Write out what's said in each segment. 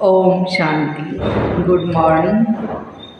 Om Shanti. Good morning.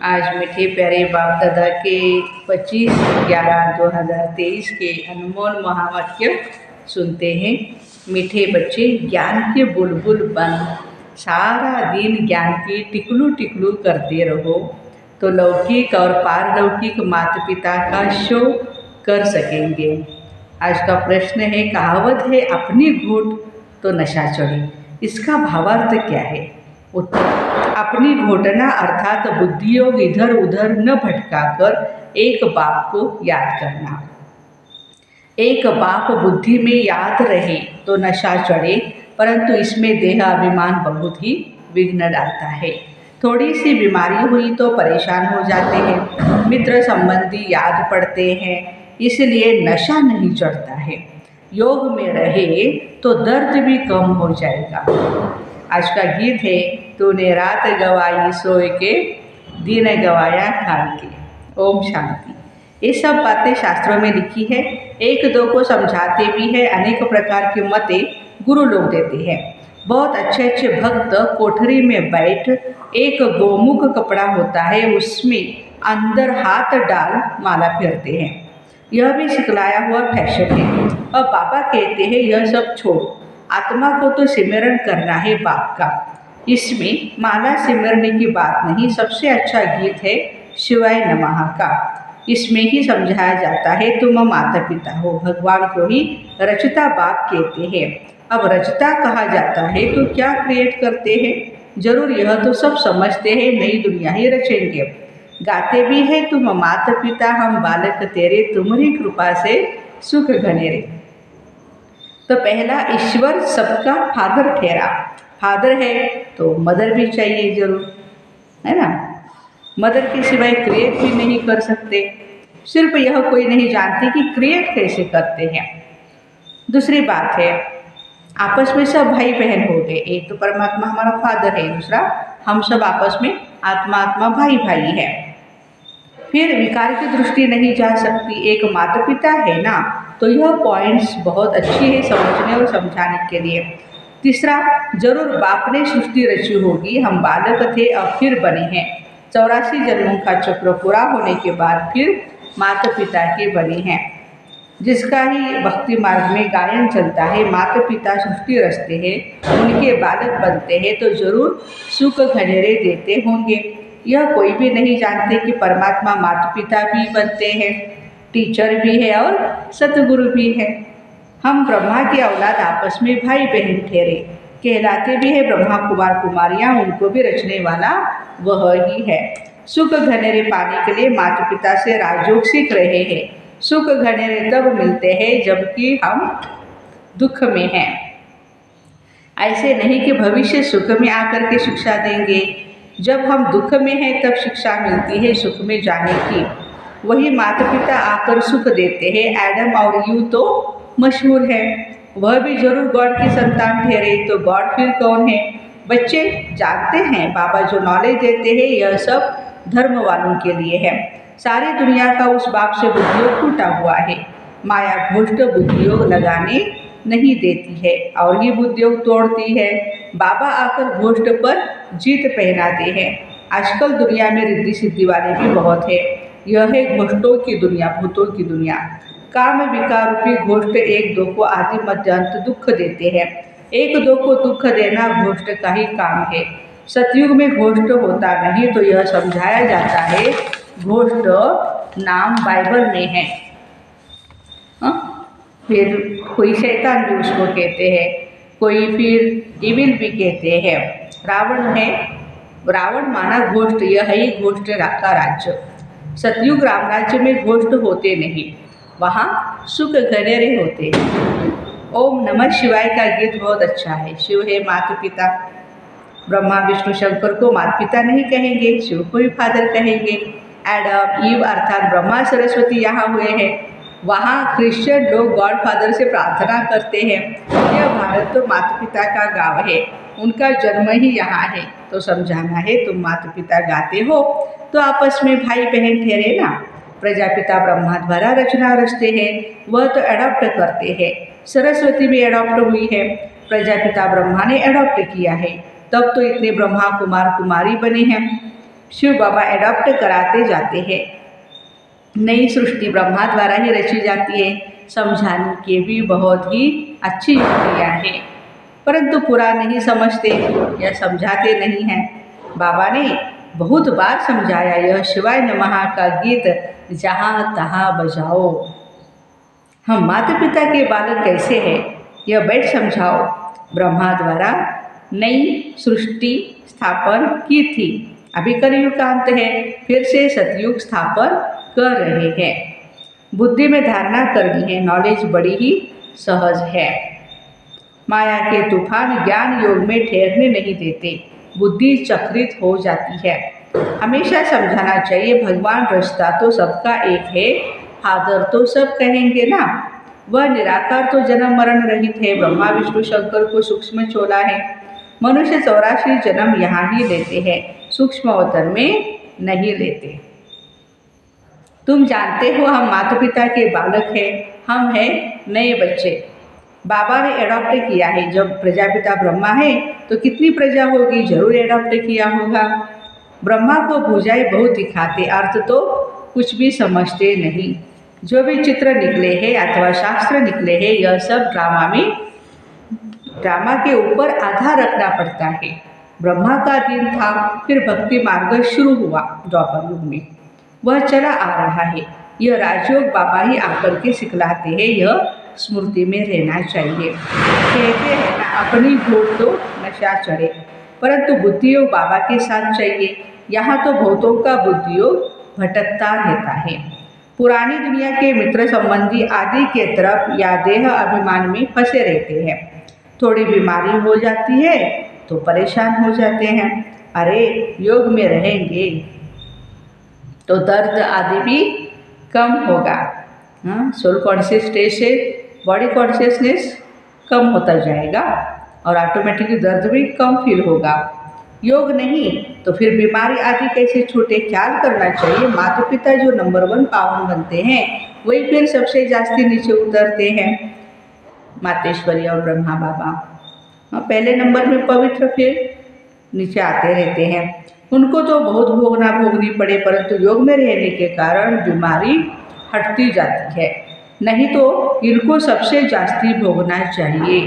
आज मीठे प्यारे बाप दादा के 25/11/2023 के अनमोल महावाक्य सुनते हैं। मीठे बच्चे, ज्ञान के बुलबुल बन सारा दिन ज्ञान की टिकलू टिकलू करते रहो तो लौकिक और पारलौकिक माता पिता का शो कर सकेंगे। आज का प्रश्न है, कहावत है अपनी घूट तो नशा चढ़े, इसका भावार्थ क्या है? उत्तर, अपनी घोटना अर्थात बुद्धि योग इधर उधर न भटकाकर एक बाप को याद करना। एक बाप बुद्धि में याद रहे तो नशा चढ़े, परंतु इसमें देह अभिमान बहुत ही विघ्न डालता है। थोड़ी सी बीमारी हुई तो परेशान हो जाते हैं, मित्र संबंधी याद पड़ते हैं, इसलिए नशा नहीं चढ़ता है। योग में रहे तो दर्द भी कम हो जाएगा। आज का गीत है, तूने रात गवाई सोए के, दिन गवाया खाए के। ओम शांति। ये सब बातें शास्त्रों में लिखी है, एक दो को समझाते भी है, अनेक प्रकार की मतें गुरु लोग देते हैं। बहुत अच्छे अच्छे भक्त कोठरी में बैठ एक गोमुख कपड़ा होता है, उसमें अंदर हाथ डाल माला फेरते हैं। यह भी सिखलाया हुआ फैशन है। और बाबा कहते हैं यह सब छोड़ो, आत्मा को तो सिमरण करना है बाप का। इसमें माला सिमरने की बात नहीं। सबसे अच्छा गीत है शिवाय नमः का। इसमें ही समझाया जाता है तुम माता पिता हो। भगवान को ही रचता बाप कहते हैं। अब रचता कहा जाता है तो क्या क्रिएट करते हैं? जरूर यह तो सब समझते हैं, नई दुनिया ही रचेंगे। गाते भी है, तुम माता पिता हम बालक तेरे, तुम्हारी कृपा से सुख घनेरे। तो पहला, ईश्वर सबका फादर ठहरा। फादर है तो मदर भी चाहिए जरूर, है ना। मदर के सिवाय क्रिएट भी नहीं कर सकते। सिर्फ यह कोई नहीं जानती कि क्रिएट कैसे करते हैं। दूसरी बात है, आपस में सब भाई बहन हो गए। एक तो परमात्मा हमारा फादर है, दूसरा हम सब आपस में आत्मा आत्मा भाई भाई है। फिर विकार की दृष्टि नहीं जा सकती, एक माता पिता है ना, तो यह पॉइंट्स बहुत अच्छी है समझने और समझाने के लिए। तीसरा, जरूर बाप ने सृष्टि रची होगी, हम बालक थे अब फिर बने हैं। 84 जन्मों का चक्र पूरा होने के बाद फिर माता पिता के बने हैं। जिसका ही भक्ति मार्ग में गायन चलता है, माता पिता सृष्टि रचते हैं, उनके बालक बनते हैं तो जरूर सुख घनेरे देते होंगे। यह कोई भी नहीं जानते कि परमात्मा माता पिता भी बनते हैं, टीचर भी है और सतगुरु भी है। हम ब्रह्मा की औलाद आपस में भाई बहन ठहरे कहलाते भी है। ब्रह्मा कुमार कुमारियाँ, उनको भी रचने वाला वह ही है। सुख घनेरे पाने के लिए माता पिता से राजयोग सीख रहे हैं। सुख घनेरे तब मिलते हैं जबकि हम दुख में हैं। ऐसे नहीं कि भविष्य सुख में आकर के शिक्षा देंगे। जब हम दुख में हैं तब शिक्षा मिलती है सुख में जाने की। वही माता पिता आकर सुख देते हैं। एडम और ईव तो मशहूर है, वह भी जरूर गॉड की संतान ठहरे, तो गॉड फिर कौन है? बच्चे जानते हैं बाबा जो नॉलेज देते हैं यह सब धर्म वालों के लिए है। सारी दुनिया का उस बाप से बुद्धियोग टूटा हुआ है। माया घोष्ट बुद्धियोग लगाने नहीं देती है और ये बुद्धियोग तोड़ती है। बाबा आकर घोष्ट पर जीत पहनाते हैं। आजकल दुनिया में रिद्धि सिद्धि वाले भी बहुत है। यह है घोष्टों की दुनिया, भूतों की दुनिया। काम विकार रूपी घोष्ट एक दो को आदि मध्य अंत दुख देते हैं। एक दो को दुख देना घोष्ट का ही काम है। सतयुग में घोष्ट होता नहीं, तो यह समझाया जाता है घोष्ट नाम बाइबल में है। फिर कोई शैतान भी उसको कहते हैं, कोई फिर इविल भी कहते हैं। रावण है, रावण माना घोष्ट, यह है घोष्ट का राज्य। सतयुग राम राज्य में घोष्ट होते नहीं, वहाँ सुख घनेरे होते हैं। ओम नमः शिवाय का गीत बहुत अच्छा है। शिव है माता पिता, ब्रह्मा विष्णु शंकर को माता पिता नहीं कहेंगे, शिव को भी फादर कहेंगे। एडम ईव अर्थात ब्रह्मा सरस्वती यहाँ हुए हैं। वहाँ क्रिश्चियन लोग गॉड फादर से प्रार्थना करते हैं। यह भारत तो माता पिता का गाँव है, उनका जन्म ही यहाँ है, तो समझाना है तुम माता पिता गाते हो तो आपस में भाई बहन ठहरे ना। प्रजापिता ब्रह्मा द्वारा रचना रचते हैं, वह तो एडॉप्ट करते हैं। सरस्वती भी एडॉप्ट हुई है, प्रजापिता ब्रह्मा ने एडॉप्ट किया है। तब तो इतने ब्रह्मा कुमार कुमारी बने हैं। शिव बाबा एडॉप्ट कराते जाते हैं। नई सृष्टि ब्रह्मा द्वारा ही रची जाती है। समझाने की भी बहुत ही अच्छी युक्तियाँ हैं, परंतु पूरा नहीं समझते या समझाते नहीं हैं। बाबा ने बहुत बार समझाया, यह शिवाय नमः का गीत जहाँ तहाँ बजाओ। हम माता पिता के बालक कैसे हैं, यह बैठ समझाओ। ब्रह्मा द्वारा नई सृष्टि स्थापन की थी। अभी कलयुग का अंत है, फिर से सतयुग स्थापन कर रहे हैं। बुद्धि में धारणा करनी है, नॉलेज बड़ी ही सहज है। माया के तूफान ज्ञान योग में ठहरने नहीं देते, बुद्धि चक्रित हो जाती है। हमेशा समझाना चाहिए, भगवान रास्ता तो सबका एक है, फादर तो सब कहेंगे ना। वह निराकार तो जन्म मरण रहित है, ब्रह्मा विष्णु शंकर को सूक्ष्म चोला है। मनुष्य 84 जन्म यहाँ ही लेते हैं, सूक्ष्म अवतार में नहीं लेते। तुम जानते हो हम माता पिता के बालक हैं, हम हैं नए बच्चे। बाबा ने एडॉप्ट किया है। जब प्रजापिता ब्रह्मा है तो कितनी प्रजा होगी, जरूर एडॉप्ट किया होगा। ब्रह्मा को भुजाएं बहुत दिखाते, अर्थ तो कुछ भी समझते नहीं। जो भी चित्र निकले हैं अथवा शास्त्र निकले हैं, यह सब ड्रामा के ऊपर आधार रखना पड़ता है। ब्रह्मा का दिन था, फिर भक्ति मार्ग शुरू हुआ द्वापर युग में, वह चला आ रहा है। यह राजयोग बाबा ही आकर के सिखलाते हैं, यह स्मृति में रहना चाहिए। कहते हैं ना, अपनी भूत तो नशा चढ़े, परंतु बुद्धियोग बाबा के साथ चाहिए। यहाँ तो भूतों का बुद्धियोग भटकता रहता है। पुरानी दुनिया के मित्र संबंधी आदि के तरफ या देह अभिमान में फंसे रहते हैं। थोड़ी बीमारी हो जाती है तो परेशान हो जाते हैं। अरे योग में रहेंगे तो दर्द आदि भी कम होगा। सोल कॉन्शियसनेस से बॉडी कॉन्शियसनेस कम होता जाएगा और ऑटोमेटिकली दर्द भी कम फील होगा। योग नहीं तो फिर बीमारी आदि कैसे छूटे, ख्याल करना चाहिए। माता पिता जो नंबर 1 पावन बनते हैं, वही फिर सबसे जास्ती नीचे उतरते हैं। मातेश्वरी और ब्रह्मा बाबा पहले नंबर में पवित्र, फिर नीचे आते रहते हैं। उनको तो बहुत भोगनी पड़े, परंतु योग में रहने के कारण बीमारी हटती जाती है। नहीं तो इनको सबसे जास्ती भोगना चाहिए,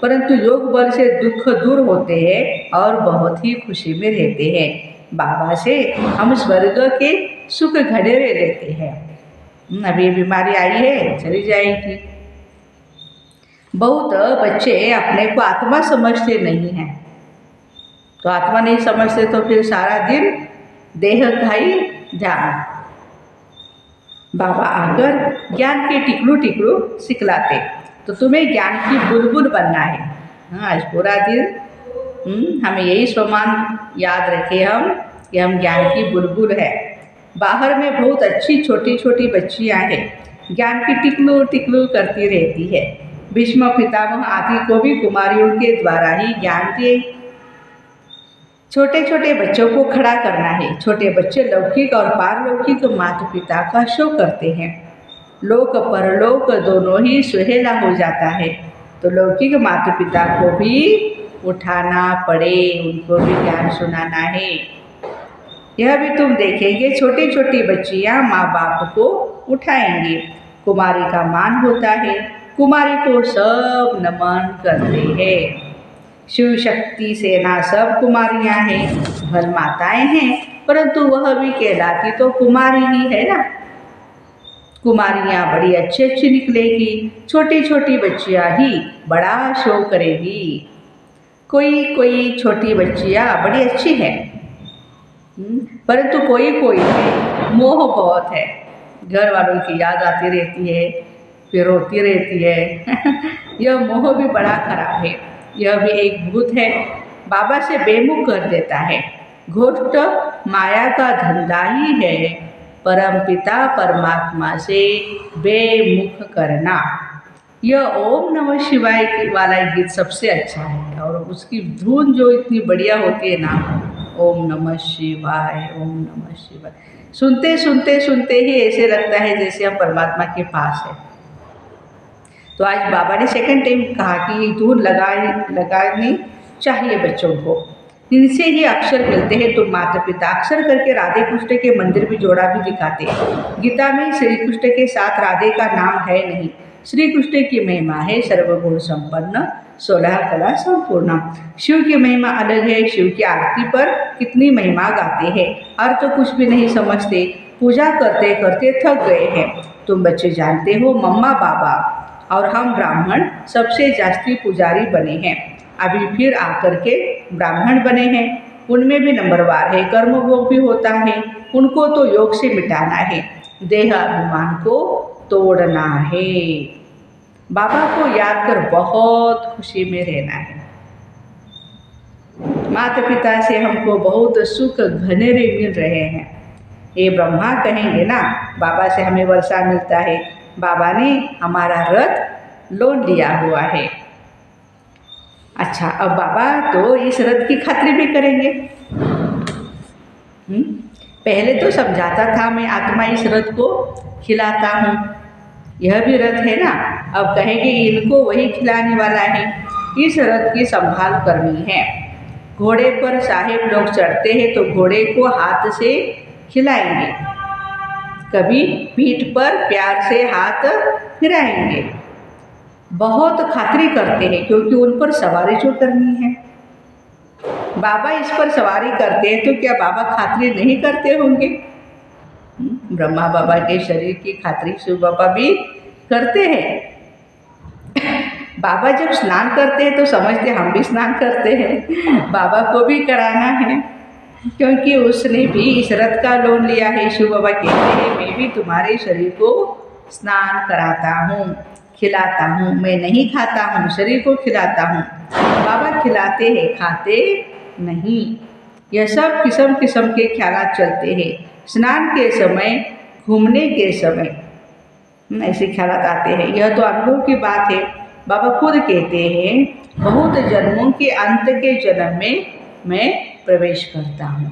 परंतु योग बल से दुख दूर होते हैं और बहुत ही खुशी में रहते हैं। बाबा से हम स्वर्ग के सुख घड़ेरे लेते हैं। अभी बीमारी आई है, चली जाएगी। बहुत बच्चे अपने को आत्मा समझते नहीं हैं, तो आत्मा नहीं समझते तो फिर सारा दिन देह का ही ध्यान। बाबा आकर ज्ञान के टिकलू सिखलाते, तो तुम्हें ज्ञान की बुलबुल बनना है। आज पूरा दिन हमें यही स्वमान याद रखे हम कि हम ज्ञान की बुलबुल है। बाहर में बहुत अच्छी छोटी छोटी बच्चियाँ हैं, ज्ञान की टिकलू करती रहती है। भीष्म पितामह आदि को भी कुमारियों के द्वारा ही ज्ञान दिए। छोटे छोटे बच्चों को खड़ा करना है। छोटे बच्चे लौकिक और पारलौकिक माता पिता का शो करते हैं। लोक परलोक दोनों ही सुहेला हो जाता है, तो लौकिक माता पिता को भी उठाना पड़े, उनको भी ज्ञान सुनाना है। यह भी तुम देखेंगे, छोटी छोटी बच्चियाँ माँ बाप को उठाएंगी। कुमारी का मान होता है, कुमारी को सब नमन करते हैं। शिव शक्ति सेना सब कुमारियाँ हैं, भल माताएं हैं, परंतु वह भी कहलाती तो कुमारी ही है ना। कुमारियाँ बड़ी अच्छी निकलेगी, छोटी छोटी बच्चियाँ ही बड़ा शो करेगी। कोई छोटी बच्चियाँ बड़ी अच्छी है, परंतु कोई में मोह बहुत है। घर वालों की याद आती रहती है, फिर रोती रहती है। यह मोह भी बड़ा खराब है, यह भी एक भूत है, बाबा से बेमुख कर देता है। घोष्ट माया का धंधा ही है, परम पिता परमात्मा से बेमुख करना। यह ओम नमः शिवाय वाला गीत सबसे अच्छा है, और उसकी धुन जो इतनी बढ़िया होती है ना, ओम नमः शिवाय, ओम नमः शिवाय, सुनते सुनते सुनते ही ऐसे लगता है जैसे हम परमात्मा के पास है। तो आज बाबा ने सेकंड टाइम कहा कि ये धुन लगानी चाहिए बच्चों को। इनसे ही अक्षर मिलते हैं। तो माता पिता अक्षर करके राधे कृष्ण के मंदिर भी जोड़ा भी दिखाते हैं। गीता में श्री कृष्ण के साथ राधे का नाम है नहीं। श्री कृष्ण की महिमा है सर्वगुण संपन्न, 16 कला संपूर्ण। शिव की महिमा अलग है। शिव की आरती पर कितनी महिमा गाते हैं, और तो कुछ भी नहीं समझते। पूजा करते करते थक गए हैं। तुम बच्चे जानते हो, मम्मा बाबा और हम ब्राह्मण सबसे जास्ती पुजारी बने हैं। अभी फिर आकर के ब्राह्मण बने हैं। उनमें भी नंबरवार है, कर्म भोग भी होता है। उनको तो योग से मिटाना है, देह अभिमान को तोड़ना है। बाबा को याद कर बहुत खुशी में रहना है। माता पिता से हमको बहुत सुख घनेरे मिल रहे हैं। ये ब्रह्मा कहेंगे ना, बाबा से हमें वर्षा मिलता है। बाबा ने हमारा रथ लोन लिया हुआ है। अच्छा, अब बाबा तो इस रथ की खातिर भी करेंगे। पहले तो समझाता था मैं आत्मा इस रथ को खिलाता हूँ, यह भी रथ है ना। अब कहेंगे इनको वही खिलाने वाला है। इस रथ की संभाल करनी है। घोड़े पर साहेब लोग चढ़ते हैं तो घोड़े को हाथ से खिलाएंगे, कभी पीठ पर प्यार से हाथ फिराएंगे। बहुत खातिरी करते हैं क्योंकि उन पर सवारी जो करनी है। बाबा इस पर सवारी करते हैं तो क्या बाबा खातिरी नहीं करते होंगे? ब्रह्मा बाबा के शरीर की खातिरी शिव बाबा भी करते हैं। बाबा जब स्नान करते हैं तो समझते हम भी स्नान करते हैं, बाबा को भी कराना है, क्योंकि उसने भी इस रथ का लोन लिया है। शिव बाबा कहते हैं मैं भी तुम्हारे शरीर को स्नान कराता हूँ, खिलाता हूँ। मैं नहीं खाता हूँ, शरीर को खिलाता हूँ। बाबा खिलाते हैं, खाते नहीं। यह सब किस्म किस्म के ख्यालात चलते हैं। स्नान के समय, घूमने के समय ऐसे ख्यालात आते हैं। यह तो अनुभव की बात है। बाबा खुद कहते हैं बहुत जन्मों के अंत के जन्म में मैं प्रवेश करता हूँ।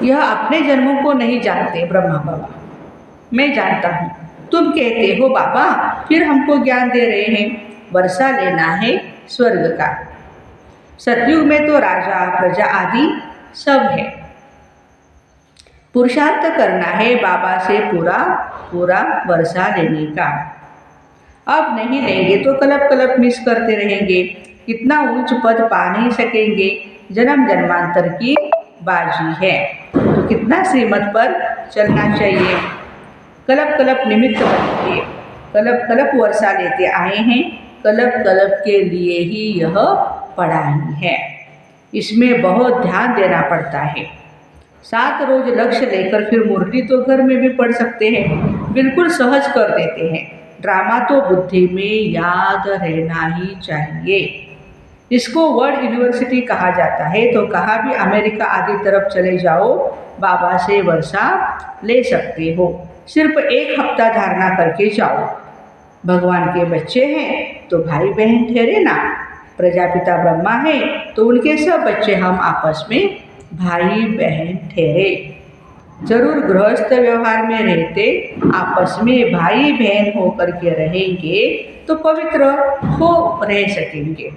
यह अपने जन्मों को नहीं जानते ब्रह्मा बाबा, मैं जानता हूँ। तुम कहते हो बाबा फिर हमको ज्ञान दे रहे हैं, वर्षा लेना है स्वर्ग का। सतयुग में तो राजा प्रजा आदि सब है। पुरुषार्थ करना है बाबा से पूरा पूरा वर्षा लेने का। अब नहीं लेंगे तो कलप कलप मिस करते रहेंगे। इतना उच्च पद पा नहीं सकेंगे। जन्म जन्मांतर की बाजी है, तो कितना श्रीमत पर चलना चाहिए। कलप कलप निमित्त बनेंगे। कलप कलप वर्षा लेते आए हैं। कलप कलप के लिए ही यह पढ़ाई है। इसमें बहुत ध्यान देना पड़ता है। 7 रोज लक्ष्य लेकर फिर मुरली तो घर में भी पढ़ सकते हैं, बिल्कुल सहज कर देते हैं। ड्रामा तो बुद्धि में याद रहना ही चाहिए। इसको वर्ल्ड यूनिवर्सिटी कहा जाता है। तो कहाँ भी अमेरिका आदि तरफ चले जाओ, बाबा से वर्षा ले सकते हो। सिर्फ 1 हफ्ता धारणा करके जाओ। भगवान के बच्चे हैं तो भाई बहन ठहरे ना। प्रजापिता ब्रह्मा है तो उनके सब बच्चे हम आपस में भाई बहन ठहरे। जरूर गृहस्थ व्यवहार में रहते आपस में भाई बहन होकर के रहेंगे तो पवित्र हो रह सकेंगे,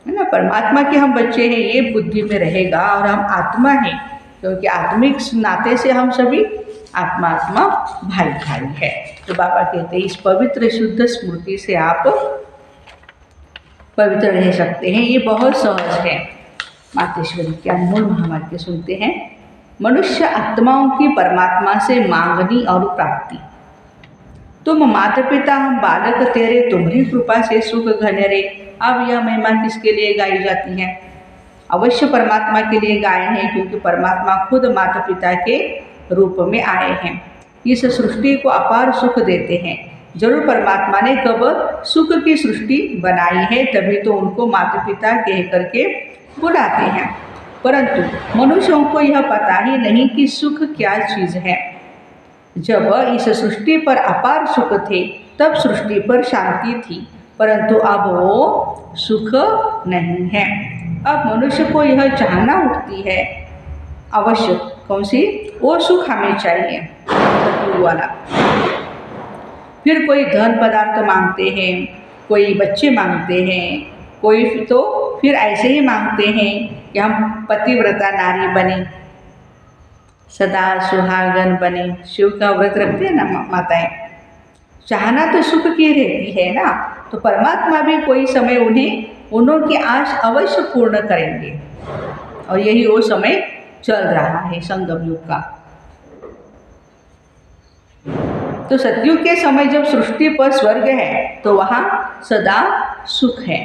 है ना। परमात्मा के हम बच्चे हैं ये बुद्धि में रहेगा। और हम आत्मा हैं, क्योंकि आत्मिक नाते से हम सभी आत्मा आत्मा भाई भाई है। तो बाबा कहते हैं इस पवित्र शुद्ध स्मृति से आप पवित्र रह सकते हैं। ये बहुत सहज है। मातेश्वरी के अनमोल महावाक्य सुनते हैं। मनुष्य आत्माओं की परमात्मा से मांगनी और प्राप्ति। तुम माता पिता हम बालक तेरे, तुम्हारी कृपा से सुख घनेरे। अब यह महिमा किसके लिए गाई जाती है? अवश्य परमात्मा के लिए गाए हैं, क्योंकि परमात्मा खुद माता पिता के रूप में आए हैं। इस सृष्टि को अपार सुख देते हैं। जरूर परमात्मा ने कब सुख की सृष्टि बनाई है, तभी तो उनको माता पिता कह करके बुलाते हैं। परंतु मनुष्यों को यह पता ही नहीं कि सुख क्या चीज़ है। जब इस सृष्टि पर अपार सुख थे तब सृष्टि पर शांति थी, परंतु अब वो सुख नहीं है। अब मनुष्य को यह चाहना उठती है अवश्य, कौन सी? वो सुख हमें चाहिए वाला। फिर कोई धन पदार्थ मांगते हैं, कोई बच्चे मांगते हैं, कोई तो फिर ऐसे ही मांगते हैं कि हम पतिव्रता नारी बने, सदा सुहागन बने। शिव का व्रत रखते हैं ना माताएं। चाहना तो सुख की रहती है ना, तो परमात्मा भी कोई समय उन्हों की आश अवश्य पूर्ण करेंगे। और यही वो समय चल रहा है संगम युग का। तो सतयुग के समय जब सृष्टि पर स्वर्ग है तो वहाँ सदा सुख है।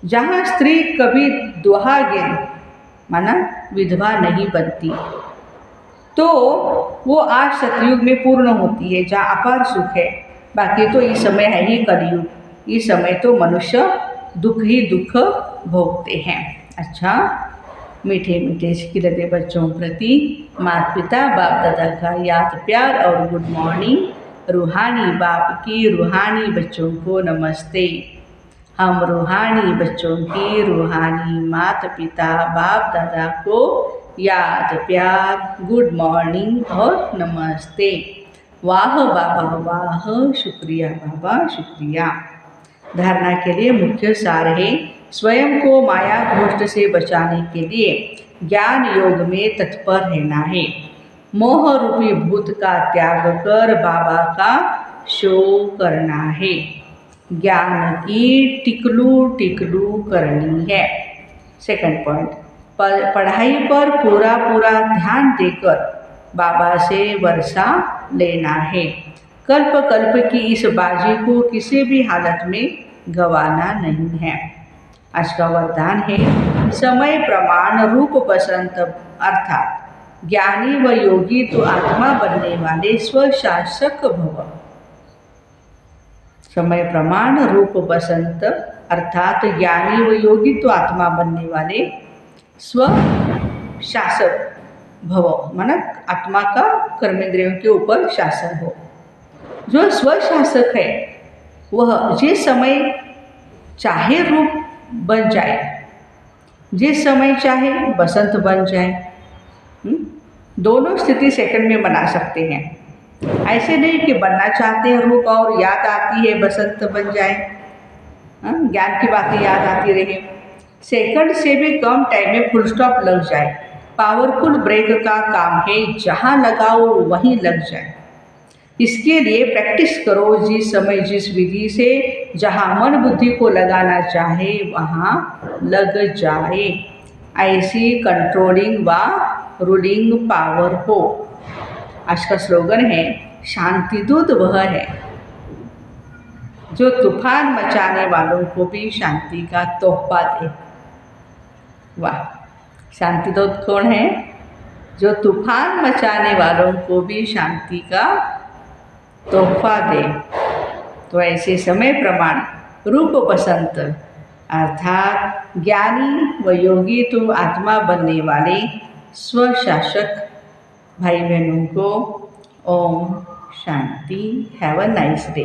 जहाँ स्त्री कभी दुहागिन माना विधवा नहीं बनती, तो वो आज सतयुग में पूर्ण होती है, जहाँ अपार सुख है। बाकी तो इस समय है ही कलयुग, इस समय तो मनुष्य दुख ही दुख भोगते हैं। अच्छा, मीठे मीठे खिलते बच्चों प्रति माता पिता बाप दादा का याद प्यार और गुड मॉर्निंग। रूहानी बाप की रूहानी बच्चों को नमस्ते। हम रूहानी बच्चों की रूहानी माता पिता बाप दादा को याद प्यार गुड मॉर्निंग और नमस्ते। वाह बाबा वाह, शुक्रिया बाबा शुक्रिया। धारणा के लिए मुख्य सार है, स्वयं को माया घोष्ट से बचाने के लिए ज्ञान योग में तत्पर रहना है। मोह रूपी भूत का त्याग कर बाबा का शो करना है। ज्ञान की टिकलू टिकलू करनी है। सेकंड पॉइंट, पढ़ाई पर पूरा ध्यान देकर बाबा से वर्षा लेना है। कल्प कल्प की इस बाजी को किसी भी हालत में गंवाना नहीं है। आज का वरदान है, समय प्रमाण रूप बसंत अर्थात ज्ञानी व योगी तो आत्मा बनने वाले स्वशासक भव। समय प्रमाण रूप बसंत अर्थात ज्ञानी व योगी तो आत्मा बनने वाले स्वशासक भव, माना आत्मा का कर्मेंद्रियों के ऊपर शासन हो। जो स्वशासक है वह जिस समय चाहे रूप बन जाए, जिस समय चाहे बसंत बन जाए। दोनों स्थिति सेकंड में बना सकते हैं। ऐसे नहीं कि बनना चाहते हैं रूप और याद आती है बसंत बन जाए, ज्ञान की बातें याद आती रहे। सेकंड से भी कम टाइम में फुल स्टॉप लग जाए। पावरफुल ब्रेक का काम है, जहाँ लगाओ वहीं लग जाए। इसके लिए प्रैक्टिस करो, जिस समय जिस विधि से जहाँ मन बुद्धि को लगाना चाहे वहाँ लग जाए। ऐसी कंट्रोलिंग व रूलिंग पावर हो। आज का स्लोगन है, शांति दूत वह है जो तूफान मचाने वालों को भी शांति का तोहफा दे। वाह, शांति दूत कौन है? जो तूफान मचाने वालों को भी शांति का तोहफा दे। तो ऐसे समय प्रमाण रूप बसंत अर्थात ज्ञानी व योगी तो आत्मा बनने वाले स्वशासक भाई बहनों को Om Shanti. Have a nice day.